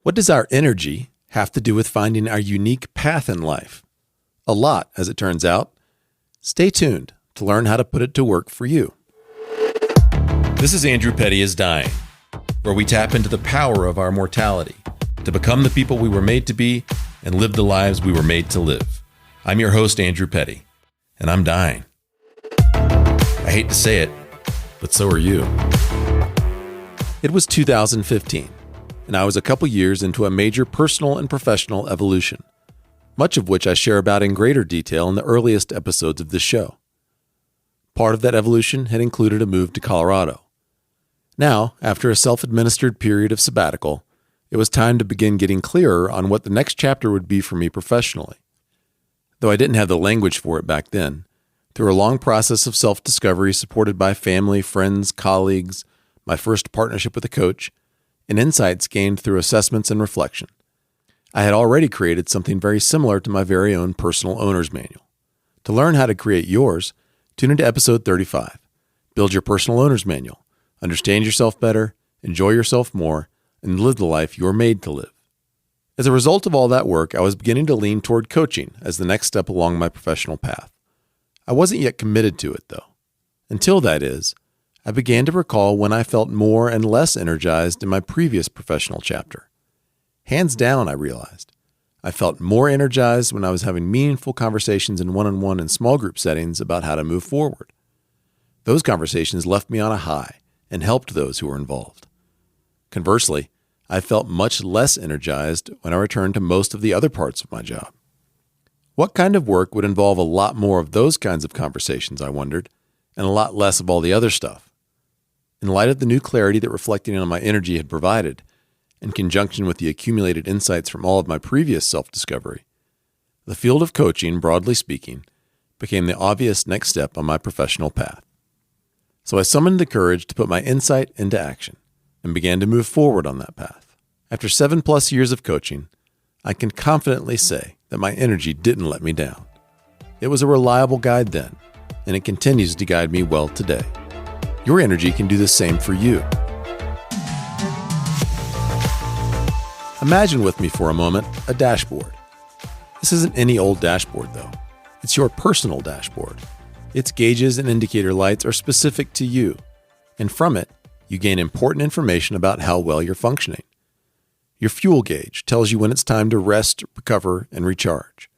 What does our energy have to do with finding our unique path in life? A lot, as it turns out. Stay tuned to learn how to put it to work for you. This is Andrew Petty is Dying, where we tap into the power of our mortality to become the people we were made to be and live the lives we were made to live. I'm your host, Andrew Petty, and I'm dying. I hate to say it, but so are you. It was 2015, and I was a couple years into a major personal and professional evolution, much of which I share about in greater detail in the earliest episodes of this show. Part of that evolution had included a move to Colorado. Now, after a self-administered period of sabbatical, it was time to begin getting clearer on what the next chapter would be for me professionally. Though I didn't have the language for it back then, through a long process of self-discovery supported by family, friends, colleagues, my first partnership with a coach, and insights gained through assessments and reflection, I had already created something very similar to my very own personal owner's manual. To learn how to create yours, tune into episode 35. Build your personal owner's manual. Understand yourself better, enjoy yourself more, and live the life you are made to live. As a result of all that work, I was beginning to lean toward coaching as the next step along my professional path. I wasn't yet committed to it, though. Until that is, I began to recall when I felt more and less energized in my previous professional chapter. Hands down, I realized. I felt more energized when I was having meaningful conversations in one-on-one and small group settings about how to move forward. Those conversations left me on a high and helped those who were involved. Conversely, I felt much less energized when I returned to most of the other parts of my job. What kind of work would involve a lot more of those kinds of conversations, I wondered, and a lot less of all the other stuff? In light of the new clarity that reflecting on my energy had provided, in conjunction with the accumulated insights from all of my previous self-discovery, the field of coaching, broadly speaking, became the obvious next step on my professional path. So I summoned the courage to put my insight into action and began to move forward on that path. After 7+ years of coaching, I can confidently say that my energy didn't let me down. It was a reliable guide then, and it continues to guide me well today. Your energy can do the same for you. Imagine with me for a moment a dashboard. This isn't any old dashboard, though. It's your personal dashboard. Its gauges and indicator lights are specific to you, and from it, you gain important information about how well you're functioning. Your fuel gauge tells you when it's time to rest, recover, and recharge.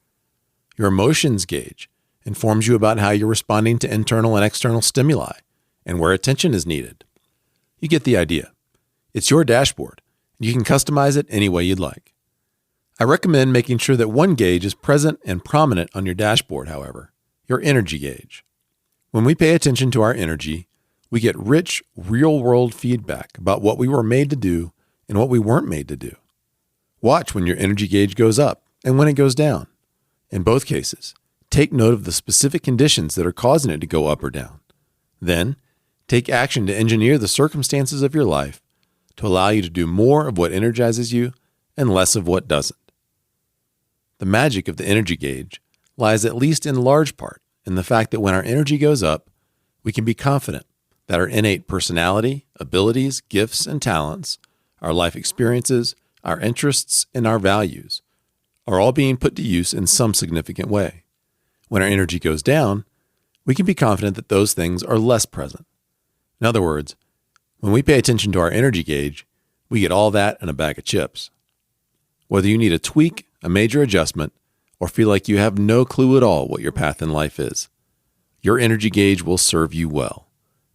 Your emotions gauge informs you about how you're responding to internal and external stimuli and where attention is needed. You get the idea. It's your dashboard, and you can customize it any way you'd like. I recommend making sure that one gauge is present and prominent on your dashboard, however, your energy gauge. When we pay attention to our energy, we get rich, real-world feedback about what we were made to do and what we weren't made to do. Watch when your energy gauge goes up and when it goes down. In both cases, take note of the specific conditions that are causing it to go up or down. Then, take action to engineer the circumstances of your life to allow you to do more of what energizes you and less of what doesn't. The magic of the energy gauge lies at least in large part in the fact that when our energy goes up, we can be confident that our innate personality, abilities, gifts, and talents, our life experiences, our interests, and our values are all being put to use in some significant way. When our energy goes down, we can be confident that those things are less present. In other words, when we pay attention to our energy gauge, we get all that and a bag of chips. Whether you need a tweak, a major adjustment, or feel like you have no clue at all what your path in life is, your energy gauge will serve you well.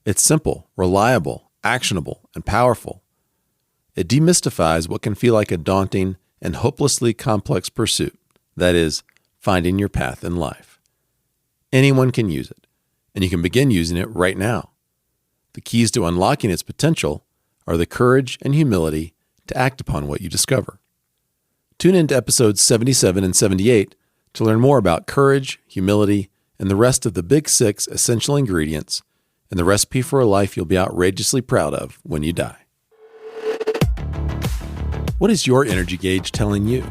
It's simple, reliable, actionable, and powerful. It demystifies what can feel like a daunting and hopelessly complex pursuit, that is, finding your path in life. Anyone can use it, and you can begin using it right now. The keys to unlocking its potential are the courage and humility to act upon what you discover. Tune into episodes 77 and 78 to learn more about courage, humility, and the rest of the big 6 essential ingredients and the recipe for a life you'll be outrageously proud of when you die. What is your energy gauge telling you?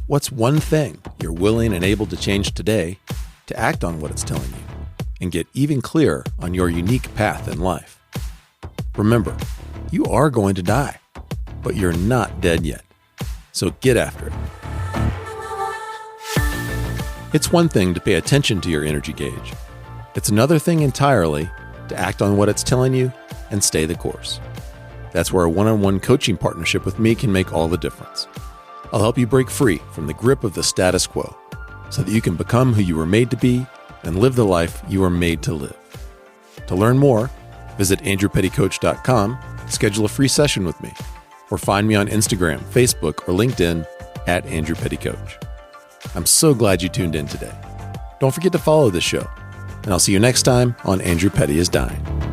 What's one thing you're willing and able to change today to act on what it's telling you and get even clearer on your unique path in life? Remember, you are going to die, but you're not dead yet. So get after it. It's one thing to pay attention to your energy gauge. It's another thing entirely to act on what it's telling you and stay the course. That's where a one-on-one coaching partnership with me can make all the difference. I'll help you break free from the grip of the status quo so that you can become who you were made to be and live the life you were made to live. To learn more, visit andrewpettycoach.com, schedule a free session with me, or find me on Instagram, Facebook, or LinkedIn at Andrew Petty Coach. I'm so glad you tuned in today. Don't forget to follow this show, and I'll see you next time on Andrew Petty is Dying.